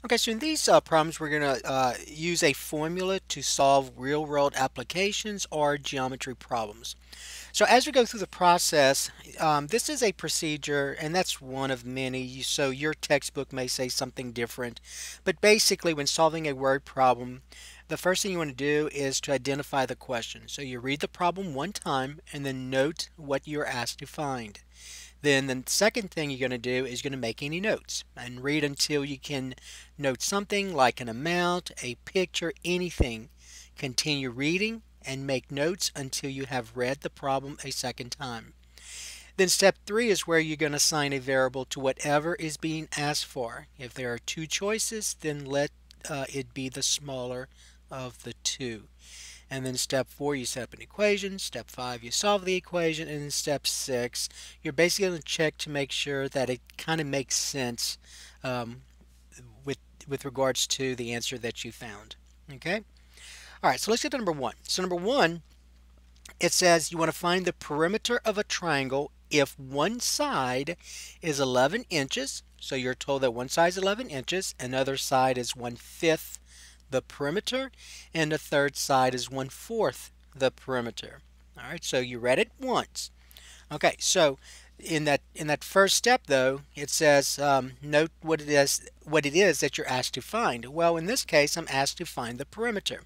Okay, so in these problems, we're going to use a formula to solve real-world applications or geometry problems. So as we go through the process, this is a procedure, and that's one of many. So your textbook may say something different, but basically, when solving a word problem, the first thing you want to do is to identify the question. So you read the problem one time, and then note what you're asked to find. Then the second thing you're going to do is going to make any notes and read until you can note something like an amount, a picture, anything. Continue reading and make notes until you have read the problem a second time. Then step 3 is where you're going to assign a variable to whatever is being asked for. If there are two choices, then let it be the smaller of the two. And then step 4, you set up an equation. Step 5, you solve the equation. And in step 6, you're basically going to check to make sure that it kind of makes sense um, with regards to the answer that you found. Okay? All right, so let's get to number 1. So number 1, it says you want to find the perimeter of a triangle if one side is 11 inches. So you're told that one side is 11 inches, another side is 1/5 the perimeter, and the third side is 1/4 the perimeter. All right, so you read it once. Okay, so in that first step though, it says note what it is that you're asked to find. Well, in this case, I'm asked to find the perimeter.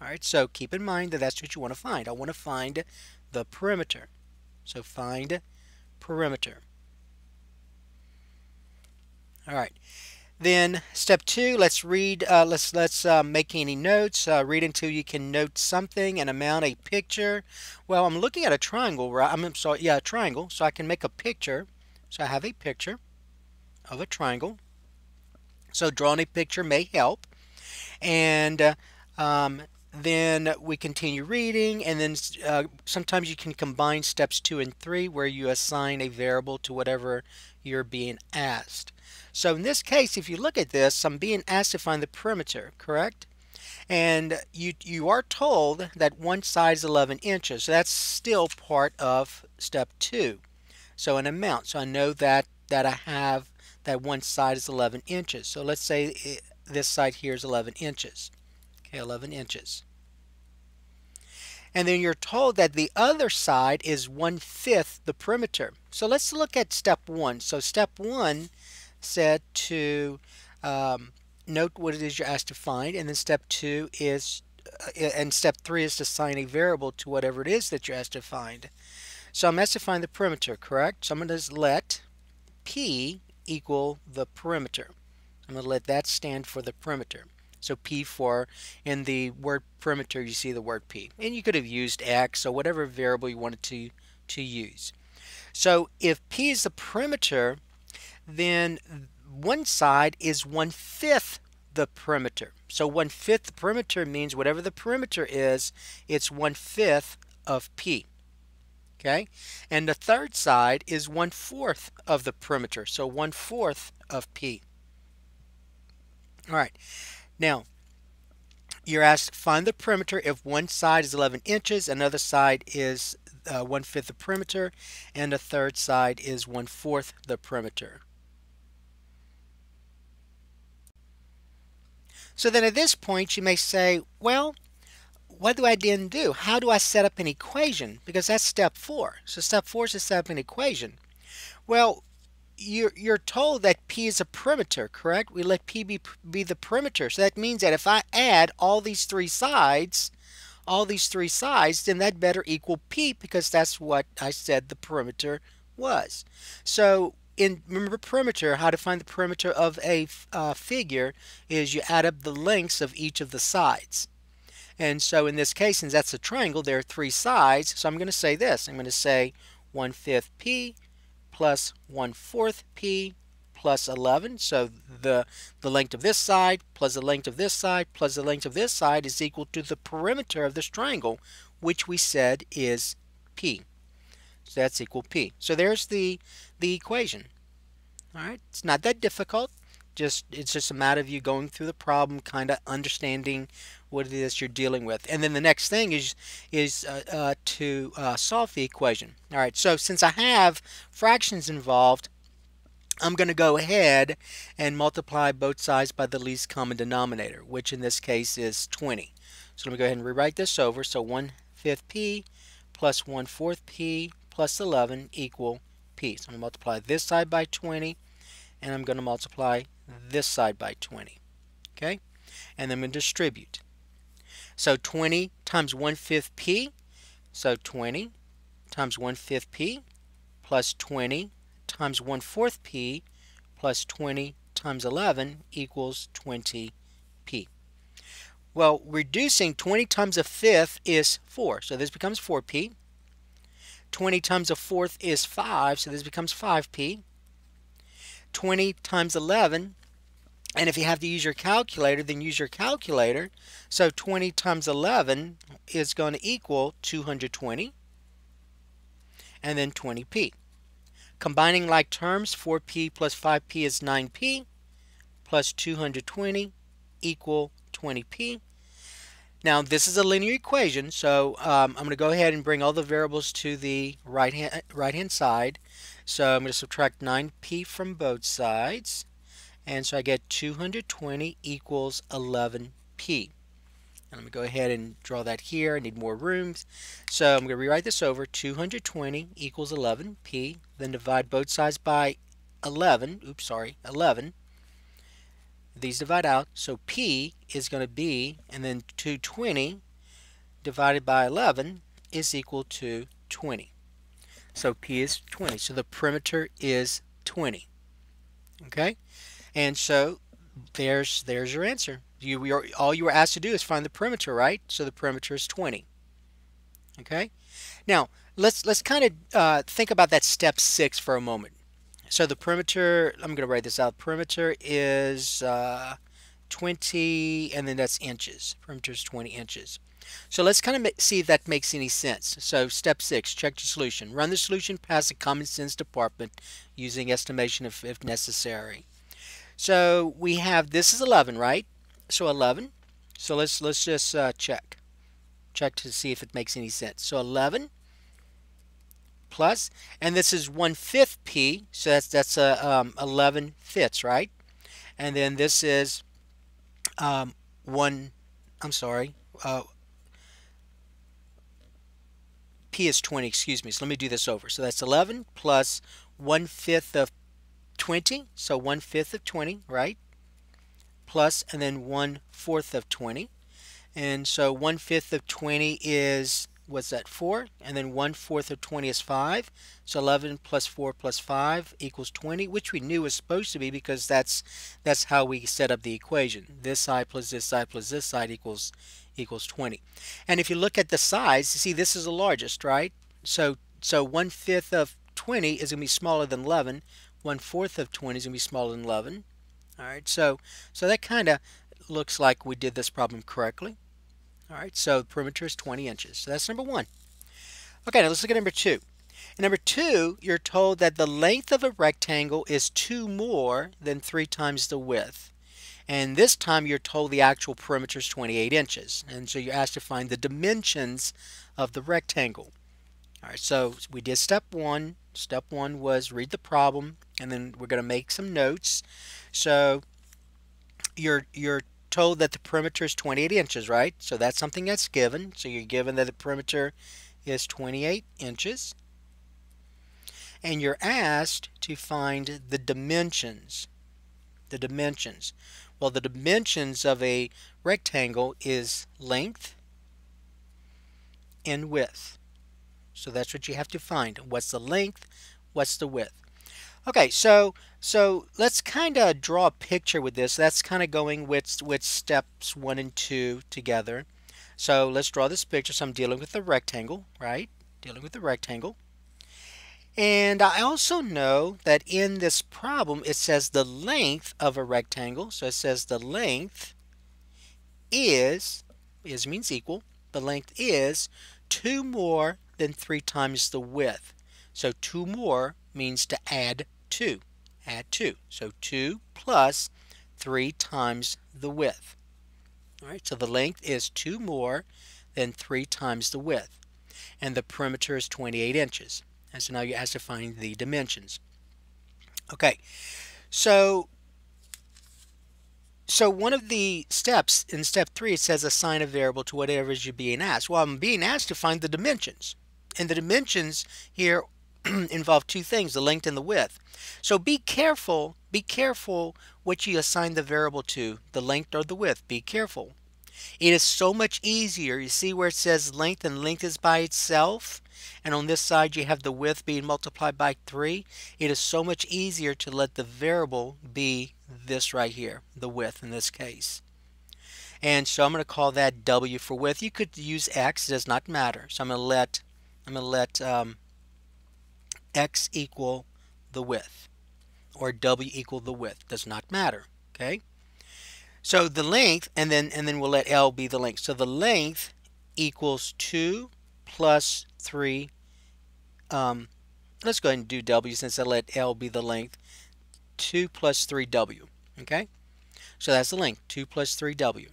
All right, so keep in mind that that's what you want to find. I want to find the perimeter. So find perimeter. All right. Then step 2, let's read. Let's make any notes. Read until you can note something, an amount, a picture. Well, I'm looking at a triangle, right? I'm sorry, yeah, a triangle. So I can make a picture. So I have a picture of a triangle. So drawing a picture may help. And then we continue reading, and then sometimes you can combine steps 2 and 3 where you assign a variable to whatever you're being asked. So in this case, if you look at this, I'm being asked to find the perimeter, correct? And you are told that one side is 11 inches. So that's still part of step 2. So an amount. So I know that I have that one side is 11 inches. So let's say this side here is 11 inches. Okay, 11 inches. And then you're told that the other side is 1/5 the perimeter. So let's look at step 1. So step 1 said to note what it is you're asked to find, and then step 2 is and step 3 is to assign a variable to whatever it is that you're asked to find. So I'm asked to find the perimeter, correct? So I'm going to let P equal the perimeter. I'm going to let that stand for the perimeter. So P for, in the word perimeter, you see the word P. And you could have used X or whatever variable you wanted to use. So if P is the perimeter, then one side is 1/5 the perimeter. So 1/5 the perimeter means whatever the perimeter is, it's 1/5 of P. Okay? And the third side is 1/4 of the perimeter. So 1/4 of P. All right. Now, you're asked to find the perimeter if one side is 11 inches, another side is 1/5 the perimeter, and the third side is 1/4 the perimeter. So then at this point, you may say, well, what do I then do? How do I set up an equation? Because that's step 4. So step 4 is to set up an equation. Well, you're told that P is a perimeter, correct? We let P be the perimeter. So that means that if I add all these three sides, then that better equal P because that's what I said the perimeter was. So remember perimeter, how to find the perimeter of a figure is you add up the lengths of each of the sides. And so in this case, since that's a triangle, there are three sides. So I'm going to say this. I'm going to say 1/5 P plus 1/4 P plus 11. So the length of this side plus the length of this side plus the length of this side is equal to the perimeter of this triangle, which we said is P. So that's equal P. So there's the equation. All right, it's not that difficult. It's just a matter of you going through the problem, kind of understanding what it is you're dealing with. And then the next thing is to solve the equation. All right, so since I have fractions involved, I'm going to go ahead and multiply both sides by the least common denominator, which in this case is 20. So let me go ahead and rewrite this over. So 1/5 p plus 1/4 p plus 11 equal p. So I'm going to multiply this side by 20, and I'm going to multiply this side by 20. Okay? And then I'm going to distribute. So 20 times 1/5 p, so 20 times 1/5 p plus 20 times 1/4 p plus 20 times 11 equals 20p. Well, reducing 20 times a fifth is 4, so this becomes 4p. 20 times a fourth is 5, so this becomes 5p. 20 times 11, and if you have to use your calculator, then use your calculator. So 20 times 11 is going to equal 220, and then 20p. Combining like terms, 4p plus 5p is 9p, plus 220 equal 20p. Now this is a linear equation, so I'm going to go ahead and bring all the variables to the right hand side. So I'm going to subtract 9p from both sides, and so I get 220 equals 11p. And I'm going to go ahead and draw that here. I need more room. So I'm going to rewrite this over. 220 equals 11p. Then divide both sides by 11. 11. These divide out. So p is going to be, and then 220 divided by 11 is equal to 20. So p is 20. So the perimeter is 20. Okay? And so there's your answer. All you were asked to do is find the perimeter, right? So the perimeter is 20. Okay? Now, let's kind of think about that step 6 for a moment. So the perimeter, I'm going to write this out. Perimeter is 20, and then that's inches. Perimeter is 20 inches. So let's kind of see if that makes any sense. So step 6, check your solution. Run the solution past the common sense department using estimation if necessary. So we have, this is 11, right? So 11. So let's just check to see if it makes any sense. So 11 plus, and this is 1/5 p, so that's 11 fifths, right? And then this is p is 20, excuse me. So let me do this over. So that's 11 plus 1/5 of 20, so 1/5 of 20, right? Plus, and then 1/4 of 20. And so 1/5 of 20 is, what's that, 4? And then 1/4 of 20 is 5. So 11 plus 4 plus 5 equals 20, which we knew was supposed to be because that's how we set up the equation. This side plus this side plus this side equals 20. And if you look at the sides, you see this is the largest, right? So 1/5 of 20 is going to be smaller than 11. 1/4 of 20 is going to be smaller than 11. All right, so that kind of looks like we did this problem correctly. All right, so the perimeter is 20 inches. So that's number 1. Okay, now let's look at number 2. In number 2, you're told that the length of a rectangle is 2 more than 3 times the width. And this time you're told the actual perimeter is 28 inches. And so you're asked to find the dimensions of the rectangle. All right, so we did step 1. Step 1 was read the problem, and then we're going to make some notes. So you're told that the perimeter is 28 inches, right? So that's something that's given. So you're given that the perimeter is 28 inches. And you're asked to find the dimensions. The dimensions. Well, the dimensions of a rectangle is length and width. So that's what you have to find. What's the length? What's the width? Okay, so let's kind of draw a picture with this. That's kind of going with steps 1 and 2 together. So let's draw this picture. So I'm dealing with a rectangle, right? Dealing with a rectangle. And I also know that in this problem it says the length of a rectangle. So it says the length is means equal. The length is 2 more than 3 times the width. So 2 more means to add 2. Add 2. So 2 plus 3 times the width. All right, so the length is 2 more than 3 times the width. And the perimeter is 28 inches. And so now you're asked to find the dimensions. Okay, so one of the steps in step 3, it says assign a variable to whatever is you're being asked. Well, I'm being asked to find the dimensions. And the dimensions here involve two things, the length and the width. So be careful what you assign the variable to, the length or the width. Be careful. It is so much easier. You see where it says length, and length is by itself, and on this side you have the width being multiplied by 3. It is so much easier to let the variable be this right here, the width in this case. And so I'm going to call that W for width. You could use X, it does not matter. So I'm going to let X equal the width, or W equal the width, does not matter. Okay. So the length, and then we'll let L be the length. So the length equals 2 plus 3. Let's go ahead and do W since I let L be the length. 2 plus 3W. Okay? So that's the length, 2 plus 3W.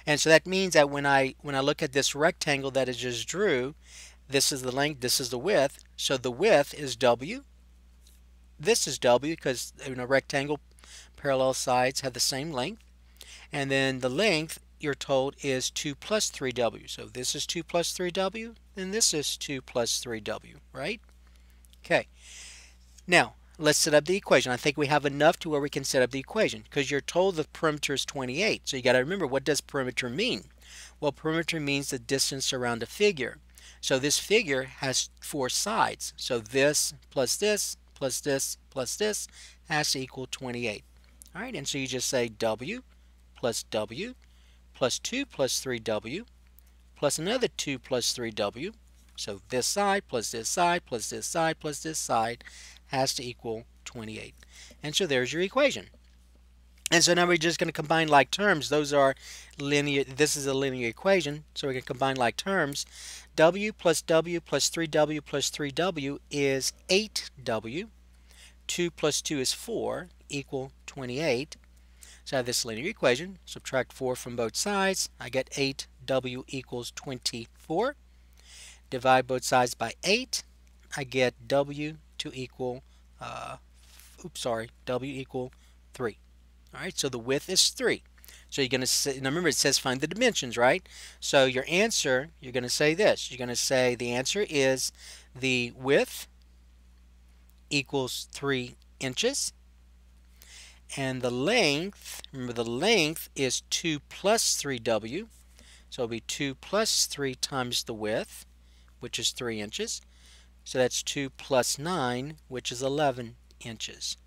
And so that means that when I look at this rectangle that I just drew, this is the length, this is the width. So the width is W. This is W because in a rectangle, parallel sides have the same length. And then the length, you're told, is 2 plus 3W. So this is 2 plus 3W, and this is 2 plus 3W, right? Okay. Now, let's set up the equation. I think we have enough to where we can set up the equation because you're told the perimeter is 28. So you got to remember, what does perimeter mean? Well, perimeter means the distance around a figure. So this figure has 4 sides. So this plus this plus this plus this has to equal 28. All right, and so you just say W plus W plus 2 plus 3W plus another 2 plus 3W. So this side plus this side plus this side plus this side has to equal 28. And so there's your equation. And so now we're just going to combine like terms. Those are linear. This is a linear equation, so we can combine like terms. W plus 3W plus 3W is 8W. 2 plus 2 is 4, equal 28. So I have this linear equation. Subtract 4 from both sides. I get 8W equals 24. Divide both sides by 8. I get W to equal, W equal 3. All right, so the width is 3. So you're going to say, now remember it says find the dimensions, right? So your answer, you're going to say this. You're going to say the answer is the width equals 3 inches. And the length, remember the length is 2 plus 3W. So it'll be 2 plus 3 times the width, which is 3 inches. So that's 2 plus 9, which is 11 inches.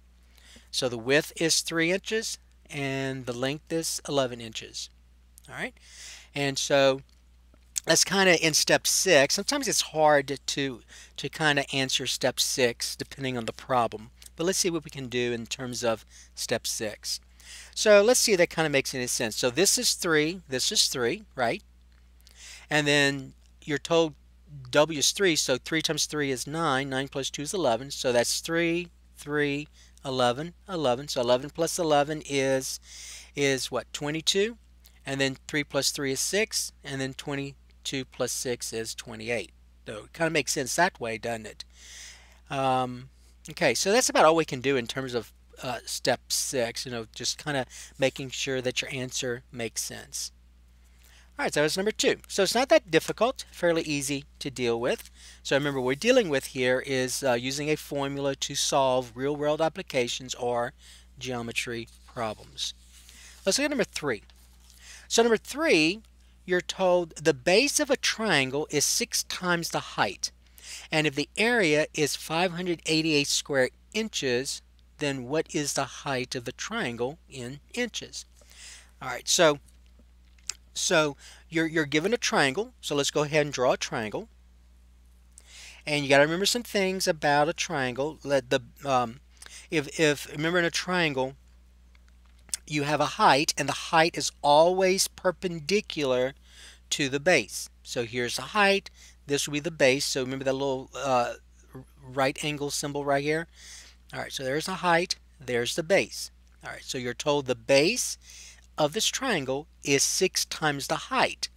So the width is 3 inches and the length is 11 inches. All right. And so that's kind of in step 6. Sometimes it's hard to kind of answer step 6 depending on the problem. But let's see what we can do in terms of step 6. So let's see if that kind of makes any sense. So this is 3, right? And then you're told W is 3, so 3 times 3 is 9. 9 plus 2 is 11. So that's 3, 3, 11, 11. So 11 plus 11 is what? 22. And then 3 plus 3 is 6. And then 22 plus 6 is 28. So it kind of makes sense that way, doesn't it? Okay, so that's about all we can do in terms of step 6, just kind of making sure that your answer makes sense. All right, so that's number 2. So it's not that difficult, fairly easy to deal with. So remember, what we're dealing with here is using a formula to solve real-world applications or geometry problems. Let's look at number 3. So number 3, you're told the base of a triangle is 6 times the height. And if the area is 588 square inches, then what is the height of the triangle in inches? All right, so you're given a triangle. So let's go ahead and draw a triangle. And you got to remember some things about a triangle. If remember in a triangle, you have a height, and the height is always perpendicular to the base. So here's the height. This will be the base. So remember that little right angle symbol right here? All right, so there's the height. There's the base. All right, so you're told the base of this triangle is 6 times the height.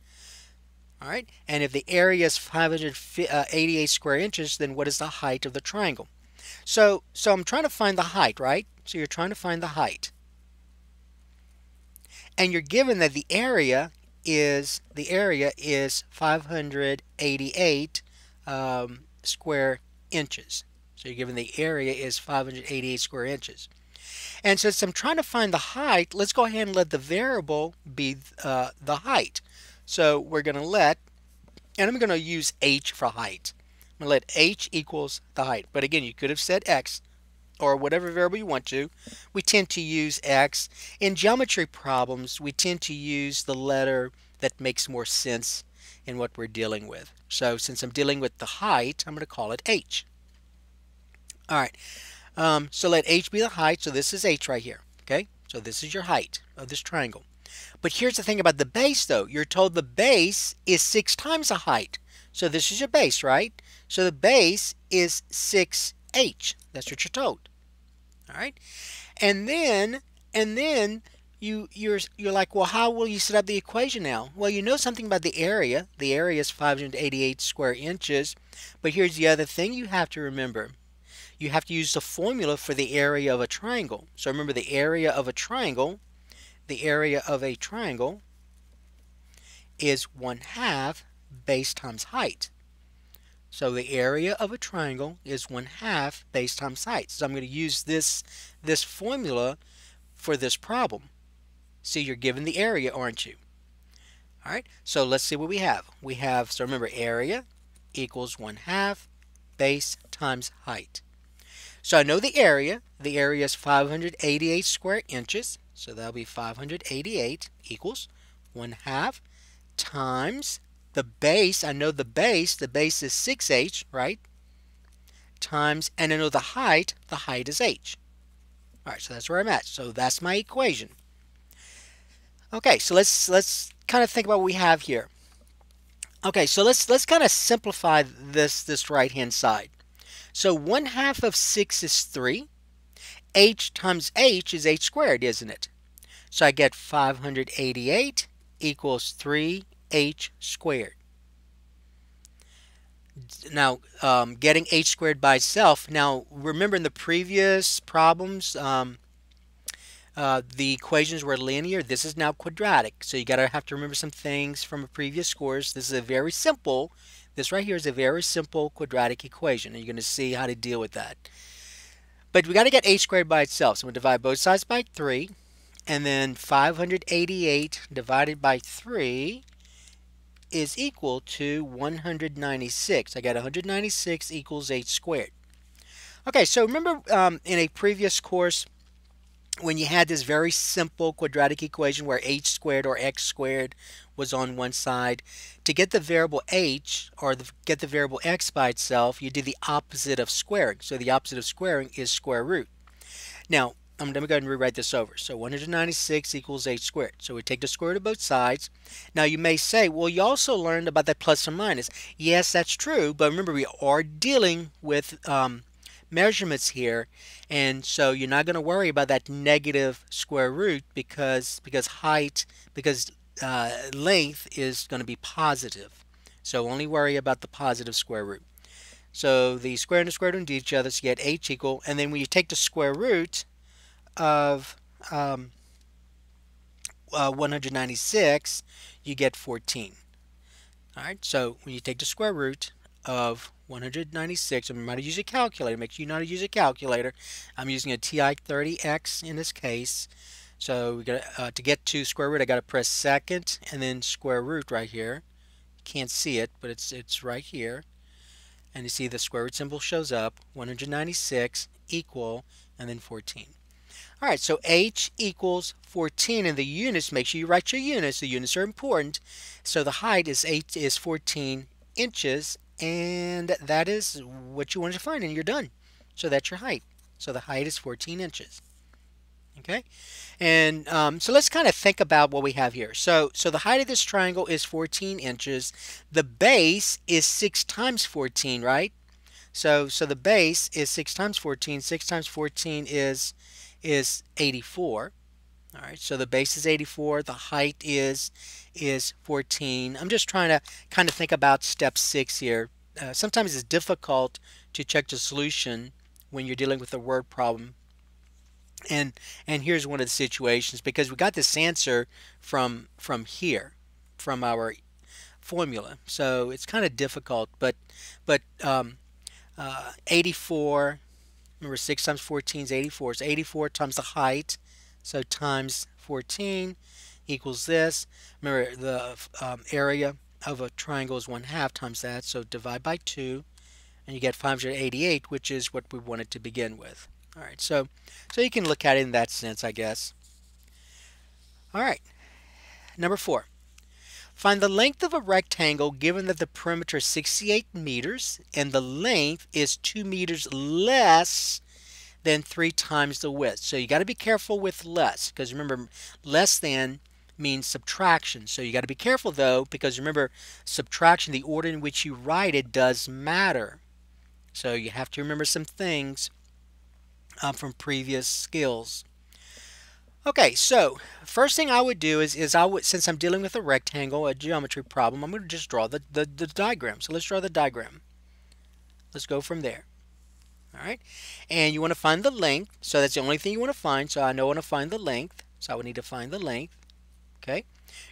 All right, and if the area is 588 square inches, then what is the height of the triangle? So I'm trying to find the height, right? So you're trying to find the height. And you're given that the area is 588 square inches. So you're given the area is 588 square inches. And since I'm trying to find the height, let's go ahead and let the variable be the height. So we're going to let, and I'm going to use h for height. I'm going to let h equals the height. But again, you could have said x or whatever variable you want to. We tend to use x. In geometry problems, we tend to use the letter that makes more sense in what we're dealing with. So since I'm dealing with the height, I'm going to call it h. All right. So let h be the height. So this is h right here. Okay. So this is your height of this triangle. But here's the thing about the base, though. You're told the base is 6 times the height. So this is your base, right? So the base is 6h. That's what you're told. All right. And then you're like, well, how will you set up the equation now? Well, you know something about the area. The area is 588 square inches. But here's the other thing you have to remember. You have to use the formula for the area of a triangle. So remember, the area of a triangle is 1/2 base times height. So the area of a triangle is 1/2 base times height. So I'm going to use this formula for this problem. See, you're given the area, aren't you? All right, so let's see what we have. So remember, area equals 1/2 base times height. So I know the area. The area is 588 square inches. So that'll be 588 equals 1/2 times the base. I know the base. The base is 6h, right? Times, and I know the height. The height is h. All right, so that's where I'm at. So that's my equation. Okay, so let's kind of think about what we have here. Okay, so let's kind of simplify this right-hand side. So 1/2 of 6 is 3. H times h is h squared, isn't it? So I get 588 equals 3h squared. Now, getting h squared by itself. Now, remember in the previous problems, the equations were linear. This is now quadratic. So you have to remember some things from a previous course. This right here is a very simple quadratic equation, and you're going to see how to deal with that. But we got to get h squared by itself. So I'm going to divide both sides by 3, and then 588 divided by 3 is equal to 196. I got 196 equals h squared. Okay, so remember in a previous course when you had this very simple quadratic equation where h squared or x squared was on one side, to get the variable h or get the variable x by itself, you did the opposite of squaring. So the opposite of squaring is square root. Now, I'm going to go ahead and rewrite this over. So 196 equals h squared. So we take the square root of both sides. Now you may say, well, you also learned about that plus and minus. Yes, that's true, but remember we are dealing with measurements here, and so you're not going to worry about that negative square root because length is going to be positive. So only worry about the positive square root. So the square and the square root into each other, so you get h equal, and then when you take the square root of 196, you get 14. All right, so when you take the square root of 196, remember how to use a calculator. Make sure you know how to use a calculator. I'm using a TI-30X in this case. So we got to get to square root, I got to press second and then square root right here. Can't see it, but it's right here. And you see the square root symbol shows up. 196 equal and then 14. All right, so h equals 14, and the units, make sure you write your units. The units are important. So the height is 14 inches, and that is what you wanted to find, and you're done. So that's your height. So the height is 14 inches. Okay, and so let's kind of think about what we have here. So the height of this triangle is 14 inches. The base is 6 times 14, right? So the base is 6 times 14. 6 times 14 is 84. All right, so the base is 84. The height is 14. I'm just trying to kind of think about step 6 here. Sometimes it's difficult to check the solution when you're dealing with a word problem. And here's one of the situations, because we got this answer from here, from our formula. So it's kind of difficult, but 84. Remember, 6 times 14 is 84. So 84 times the height, so times 14 equals this. Remember, the area of a triangle is 1/2 times that, so divide by 2, and you get 588, which is what we wanted to begin with. All right, so you can look at it in that sense, I guess. All right, number 4. Find the length of a rectangle given that the perimeter is 68 meters and the length is 2 meters less than 3 times the width. So you got to be careful with less, because remember, less than means subtraction. So you got to be careful though, because remember, subtraction, the order in which you write it does matter. So you have to remember some things from previous skills. Okay, so first thing I would do is I would, since I'm dealing with a rectangle, a geometry problem, I'm going to just draw the diagram. So let's draw the diagram. Let's go from there. All right, and you want to find the length. So that's the only thing you want to find. So I know I want to find the length. So I would need to find the length. Okay,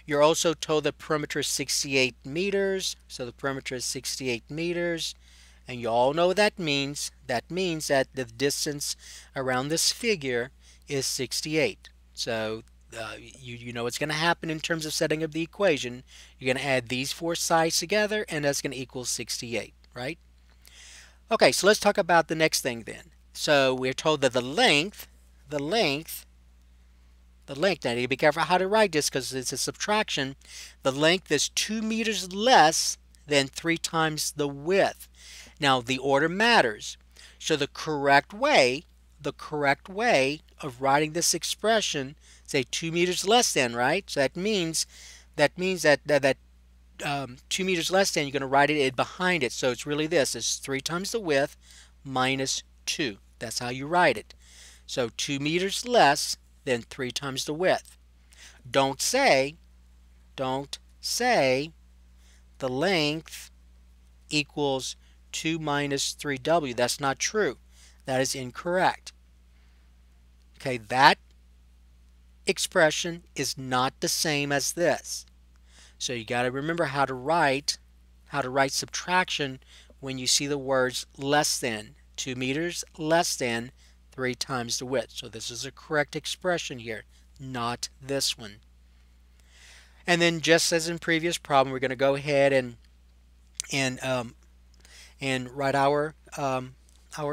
you're also told the perimeter is 68 meters. So the perimeter is 68 meters. And you all know what that means. That means that the distance around this figure is 68. So you know what's going to happen in terms of setting up the equation. You're going to add these 4 sides together, and that's going to equal 68, right? Okay, so let's talk about the next thing then. So we're told that the length, now you need to be careful how to write this because it's a subtraction. The length is 2 meters less than 3 times the width. Now the order matters. So the correct way of writing this expression, say 2 meters less than, right? So that means that 2 meters less than, you're going to write it behind it. So it's really this. It's 3 times the width minus 2. That's how you write it. So 2 meters less than 3 times the width. Don't say the length equals 2 minus 3w. That's not true. That is incorrect. Okay, that expression is not the same as this. So you got to remember how to write subtraction when you see the words less than. 2 meters less than 3 times the width. So this is a correct expression here, not this one. And then just as in previous problem, we're going to go ahead and write our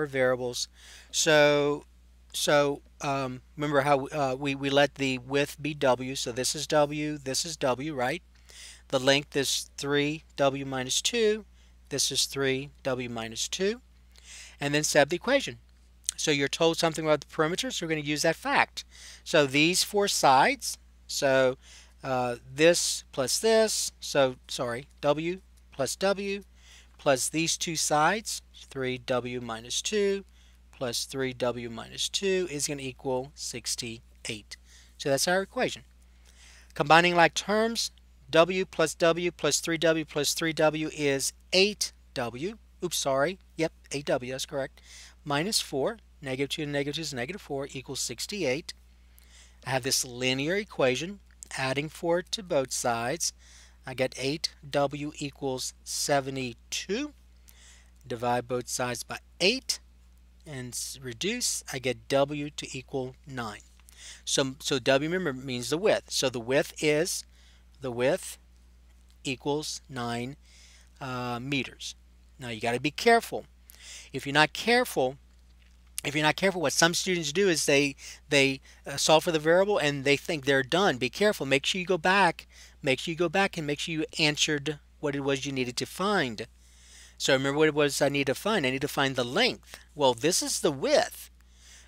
variables. So remember how we let the width be w. So this is w, right? The length is 3w minus 2. This is 3w minus 2. And then set up the equation. So you're told something about the perimeter, so we're going to use that fact. So these 4 sides, so this plus this, so sorry, w plus w, plus these 2 sides, 3w minus 2 plus 3w minus 2 is going to equal 68. So that's our equation. Combining like terms, w plus 3w plus 3w is 8w. Oops, sorry. Yep, 8w, that's correct. Minus 4, negative 2 to negative 2 is negative 4, equals 68. I have this linear equation, adding 4 to both sides. I get 8w equals 72. Divide both sides by 8 and reduce. I get w to equal 9. So w, remember, means the width. So the width equals 9 meters. Now you got to be careful. If you're not careful, what some students do is they solve for the variable and they think they're done. Be careful. Make sure you go back. And make sure you answered what it was you needed to find. So remember what it was I need to find. I need to find the length. Well, this is the width.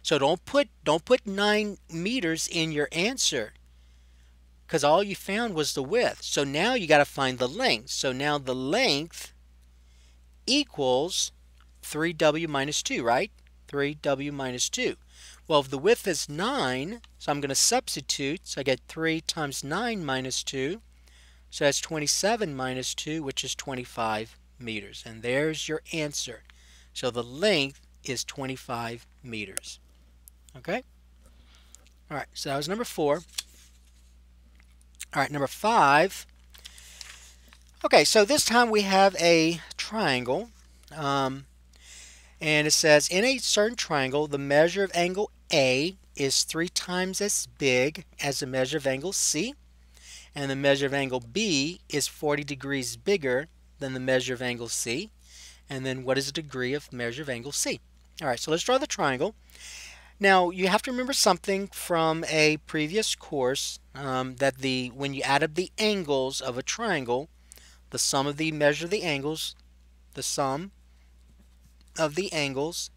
So don't put 9 meters in your answer, because all you found was the width. So now you got to find the length. So now the length equals 3w minus 2, right? 3w minus 2. Well, if the width is 9, so I'm going to substitute. So I get 3 times 9 minus 2. So that's 27 minus 2, which is 25 meters. And there's your answer. So the length is 25 meters. Okay? All right, so that was number 4. All right, number 5. Okay, so this time we have a triangle. Um, and it says, in a certain triangle, the measure of angle A is 3 times as big as the measure of angle C, and the measure of angle B is 40 degrees bigger than the measure of angle C. And then what is the degree of measure of angle C? All right, so let's draw the triangle. Now, you have to remember something from a previous course, that when you add up the angles of a triangle, the sum of the measure of the angles, the sum of the angles,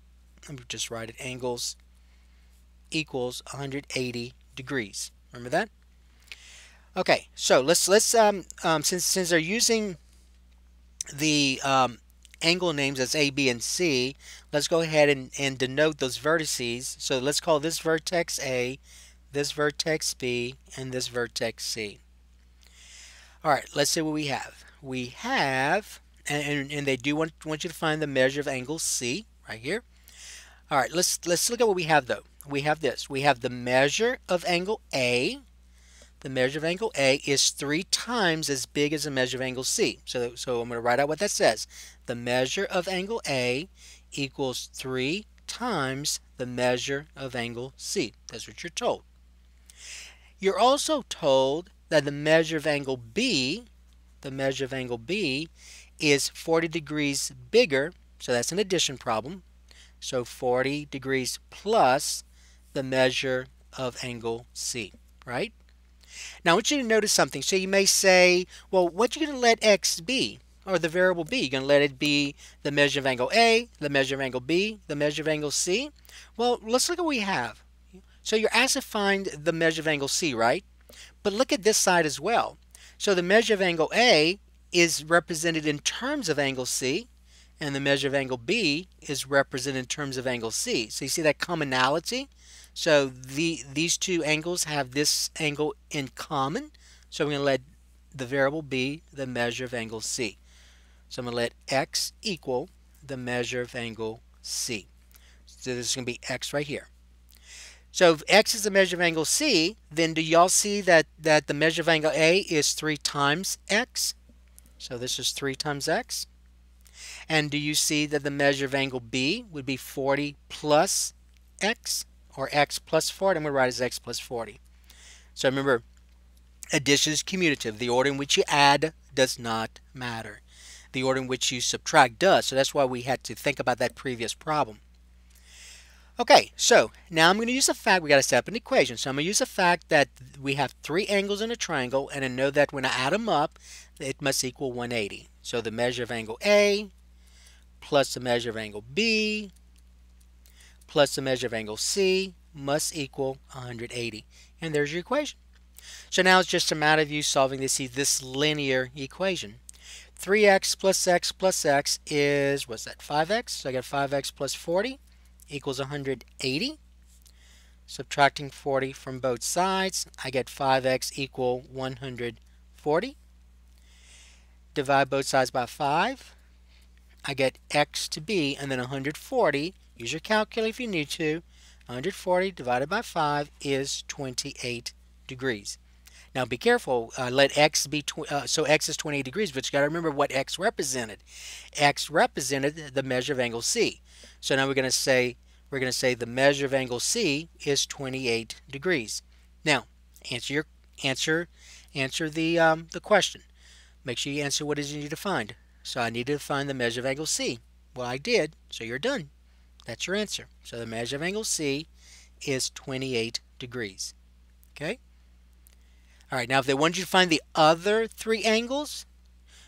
let me just write it, angles equals 180 degrees. Remember that? Okay, so let's since they're using the angle names as A, B, and C, let's go ahead and denote those vertices. So let's call this vertex A, this vertex B, and this vertex C. All right, let's see what we have. We have, and they do want you to find the measure of angle C right here. All right, let's look at what we have though. We have this. We have the measure of angle A. The measure of angle A is 3 times as big as the measure of angle C. So I'm going to write out what that says. The measure of angle A equals 3 times the measure of angle C. That's what you're told. You're also told that the measure of angle B, is 40 degrees bigger. So that's an addition problem. So 40 degrees plus the measure of angle C, right? Now, I want you to notice something. So you may say, well, what are you going to let x be? Or the variable b? You're going to let it be the measure of angle A, the measure of angle B, the measure of angle C? Well, let's look at what we have. So you're asked to find the measure of angle C, right? But look at this side as well. So the measure of angle A is represented in terms of angle C, and the measure of angle B is represented in terms of angle C. So you see that commonality? So these two angles have this angle in common. So I'm going to let the variable be the measure of angle C. So I'm going to let x equal the measure of angle C. So this is going to be x right here. So if x is the measure of angle C, then do y'all see that the measure of angle A is 3 times x? So this is 3 times x. And do you see that the measure of angle B would be 40 plus x? Or x plus 40. I'm going to write as x plus 40. So remember, addition is commutative. The order in which you add does not matter. The order in which you subtract does. So that's why we had to think about that previous problem. Okay, so now I'm going to use the fact we got to set up an equation. So I'm going to use the fact that we have 3 angles in a triangle, and I know that when I add them up, it must equal 180. So the measure of angle A plus the measure of angle B plus the measure of angle C must equal 180. And there's your equation. So now it's just a matter of you solving this linear equation. 3x plus x is, what's that, 5x? So I got 5x plus 40 equals 180. Subtracting 40 from both sides, I get 5x equal 140. Divide both sides by 5. I get x to be, and then 140, use your calculator if you need to, 140 divided by 5 is 28 degrees. Now be careful, let x be, so x is 28 degrees, but you got to remember what x represented. X represented the measure of angle C. So now we're going to say the measure of angle C is 28 degrees. Now, answer the question. Make sure you answer what it is you need to find. So I need to find the measure of angle C. Well, I did, so you're done. That's your answer. So the measure of angle C is 28 degrees. Okay? All right, now if they wanted you to find the other 3 angles,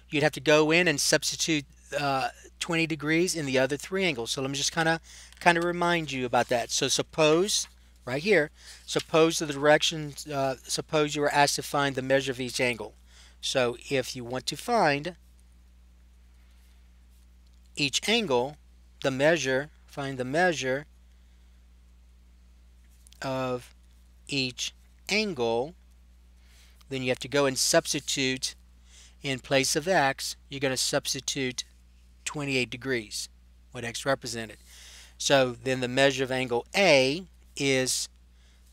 you'd have to go in and substitute 20 degrees in the other 3 angles. So let me just kind of remind you about that. So suppose, right here, suppose the direction, suppose you were asked to find the measure of each angle. So if you want to find each angle, find the measure of each angle, then you have to go and substitute, in place of x, you're going to substitute 28 degrees, what x represented. So then the measure of angle A is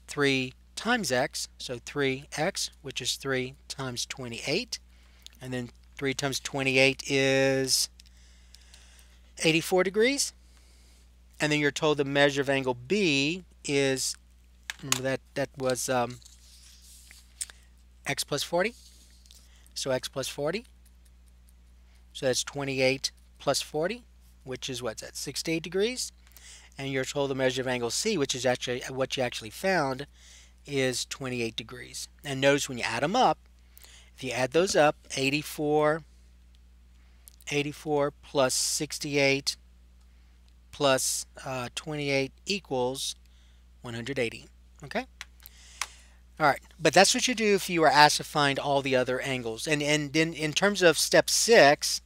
3 times x, so 3x, which is 3 times 28, and then 3 times 28 is 84 degrees, and then you're told the measure of angle B is, remember that was x plus 40, so x plus 40, so that's 28 plus 40, which is what's that, 68 degrees, and you're told the measure of angle C, which is actually what you actually found, is 28 degrees. And notice when you add them up, if you add those up, 84 plus 68 plus 28 equals 180. Okay? All right, but that's what you do if you are asked to find all the other angles. And then in terms of step 6,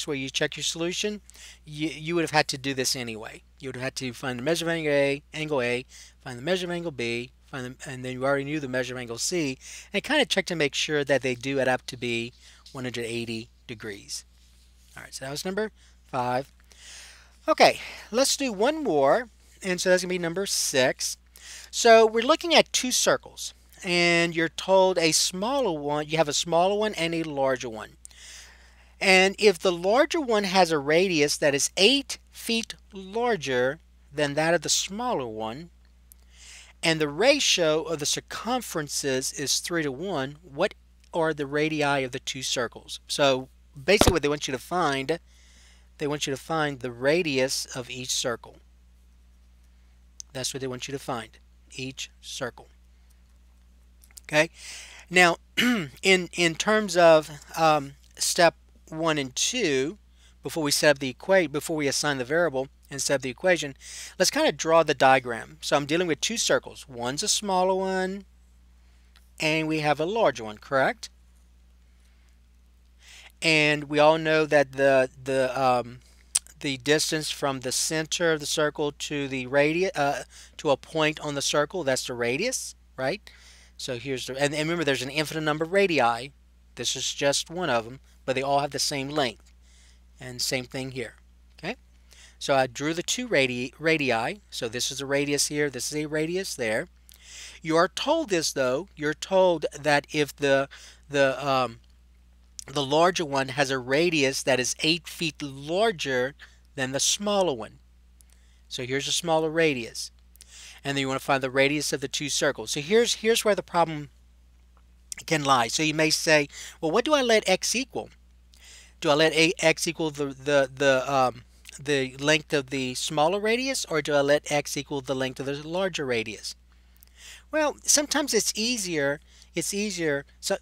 where you check your solution, you would have had to do this anyway. You would have had to find the measure of angle A, find the measure of angle B, and then you already knew the measure of angle C, and kind of check to make sure that they do add up to be 180 degrees. All right, so that was number 5. Okay, let's do one more, and so that's going to be number 6. So we're looking at two circles, and you're told a smaller one, you have a smaller one and a larger one. And if the larger one has a radius that is 8 feet larger than that of the smaller one, and the ratio of the circumferences is 3 to 1, what are the radii of the two circles? So basically what they want you to find, the radius of each circle. That's what they want you to find, each circle. Okay? Now, in terms of step 1 and 2, before we set up before we assign the variable and set up the equation, let's kind of draw the diagram. So I'm dealing with two circles. One's a smaller one, and we have a larger one, correct? And we all know that the distance from the center of the circle to the radius to a point on the circle, that's the radius, right? So here's and remember, there's an infinite number of radii. This is just one of them, but they all have the same length. And same thing here. Okay? So I drew the two radii. So this is a radius here, this is a radius there. You are told this though, you're told that if the larger one has a radius that is 8 feet larger than the smaller one. So here's a smaller radius. And then you want to find the radius of the two circles. So here's where the problem can lie. So you may say, well, what do I let x equal? Do I let x equal the length of the smaller radius, or do I let x equal the length of the larger radius? Well, sometimes it's easier. So,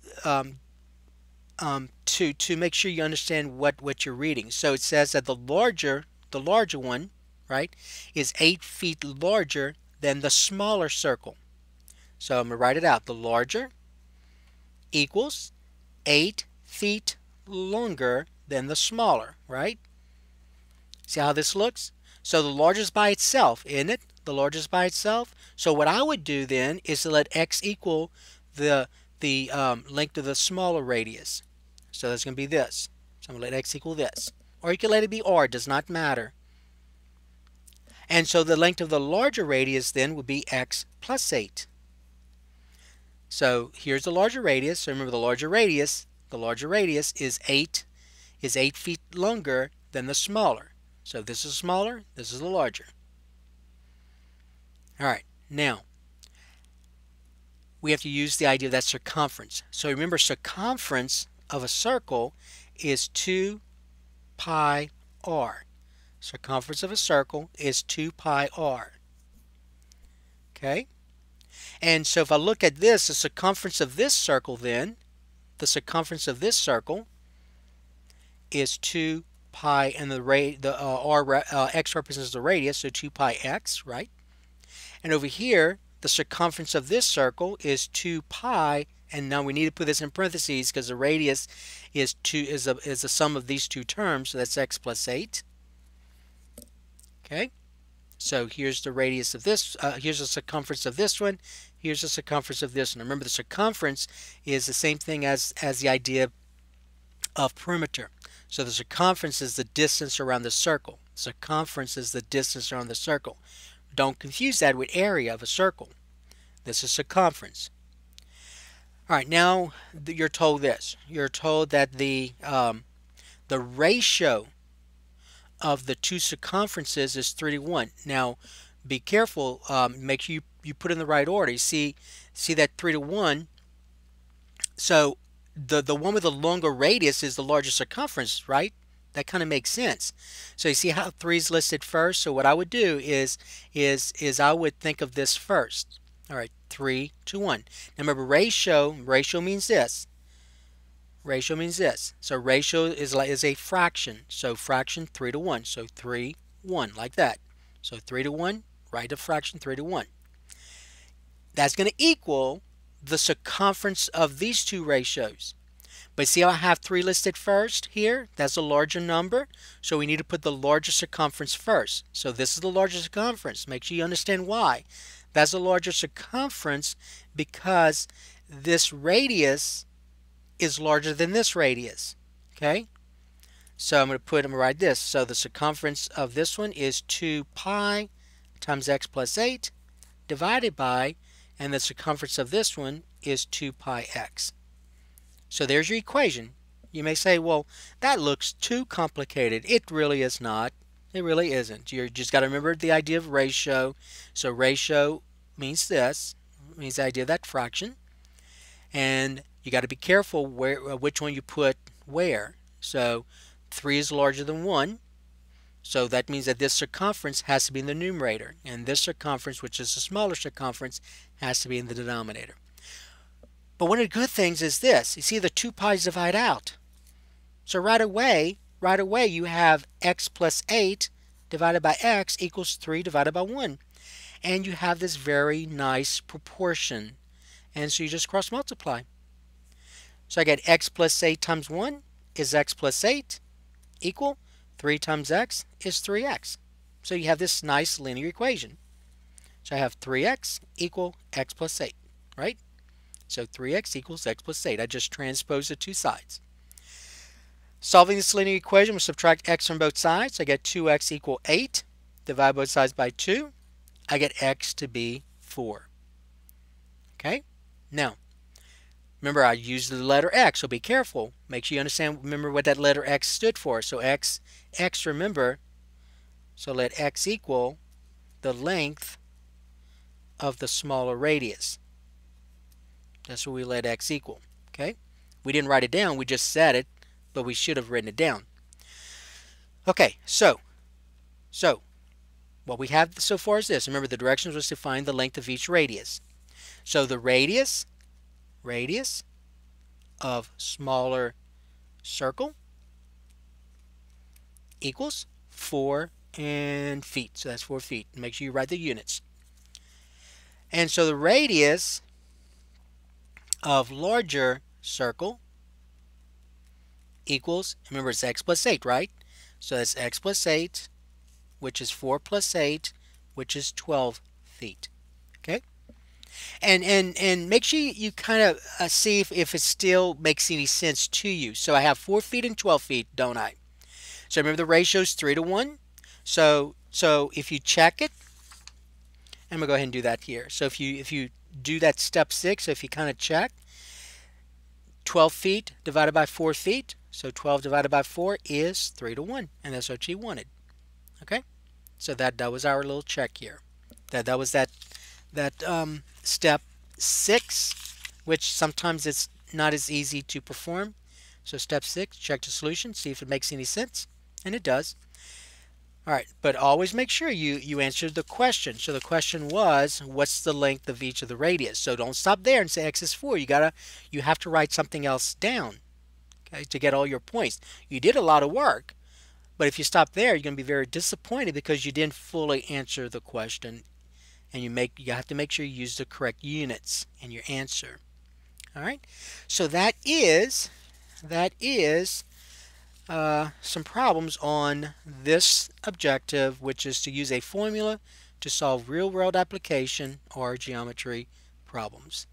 to make sure you understand what you're reading. So it says that the larger one, right, is 8 feet larger than the smaller circle. So I'm going to write it out. The larger equals 8 feet longer than the smaller, right? See how this looks? So the larger is by itself, isn't it? The larger is by itself. So what I would do then is to let x equal the length of the smaller radius. So that's going to be this. So I'm going to let x equal this. Or you can let it be r, it does not matter. And so the length of the larger radius then would be x plus 8. So here's the larger radius. So remember, the larger radius is 8 feet longer than the smaller. So this is smaller, this is the larger. All right, now we have to use the idea of that circumference. So remember, circumference of a circle is 2 pi r. Circumference of a circle is 2 pi r. Okay? And so if I look at this, the circumference of this circle then, the circumference of this circle is 2 pi, and x represents the radius, so 2 pi x, right? And over here, the circumference of this circle is 2 pi, and now we need to put this in parentheses because the radius is the sum of these two terms, so that's x plus 8. Okay? So here's the radius of this, here's the circumference of this one, here's the circumference of this one. Remember, the circumference is the same thing as the idea of perimeter. So the circumference is the distance around the circle. Circumference is the distance around the circle. Don't confuse that with area of a circle. This is circumference. All right, now you're told this. You're told that the ratio of the two circumferences is 3 to 1. Now, be careful. Make sure you put in the right order. You see that 3 to 1. So the one with the longer radius is the larger circumference, right? That kind of makes sense. So you see how 3 is listed first. So what I would do is I would think of this first. All right, 3 to 1. Now remember, ratio means this. Ratio means this. So ratio is a fraction. So fraction 3 to 1. So 3, 1, like that. So 3 to 1, write a fraction 3 to 1. That's going to equal the circumference of these two ratios. But see how I have 3 listed first here? That's a larger number. So we need to put the larger circumference first. So this is the larger circumference. Make sure you understand why. That's a larger circumference because this radius is larger than this radius. Okay? So I'm going to write this. So the circumference of this one is 2 pi times x plus 8 divided by, and the circumference of this one is 2 pi x. So there's your equation. You may say, well, that looks too complicated. It really is not. It really isn't. You just got to remember the idea of ratio. So ratio means this. It means the idea of that fraction. And you got to be careful which one you put where. So 3 is larger than 1. So that means that this circumference has to be in the numerator. And this circumference, which is the smaller circumference, has to be in the denominator. But one of the good things is this. You see the 2 pi's divide out. So right away you have x plus 8 divided by x equals 3 divided by 1. And you have this very nice proportion. And so you just cross multiply. So I get x plus 8 times 1 is x plus 8 equal 3 times x is 3x. So you have this nice linear equation. So I have 3x equal x plus 8, right? So 3x equals x plus 8. I just transposed the two sides. Solving this linear equation, we'll subtract x from both sides. I get 2x equal 8. Divide both sides by 2. I get x to be 4. Okay? Now, remember I used the letter x, so be careful. Make sure you understand, remember what that letter x stood for. So x, remember, so let x equal the length of the smaller radius. That's what we let x equal. Okay? We didn't write it down, we just said it, but we should have written it down. Okay, so what we have so far is this. Remember, the directions was to find the length of each radius. So the radius of smaller circle equals 4 feet. So that's 4 feet. Make sure you write the units. And so the radius of larger circle equals, remember it's x plus 8, right? So that's x plus 8, which is 4 plus 8, which is 12 feet. Okay? And make sure you kind of see if it still makes any sense to you. So I have 4 feet and 12 feet, don't I? So remember the ratio is 3 to 1. So if you check it, I'm going to go ahead and do that here. So if you do that step 6, so if you kind of check, 12 feet divided by 4 feet, so 12 divided by 4 is 3 to 1, and that's what you wanted. Okay? So that was our little check here. That was that step 6, which sometimes it's not as easy to perform. So step 6, check the solution, see if it makes any sense, and it does. All right, but always make sure you answer the question. So the question was, what's the length of each of the radius? So don't stop there and say x is 4. You have to write something else down, okay, to get all your points. You did a lot of work, but if you stop there, you're going to be very disappointed because you didn't fully answer the question, and you have to make sure you use the correct units in your answer. All right, so that is some problems on this objective, which is to use a formula to solve real-world application or geometry problems.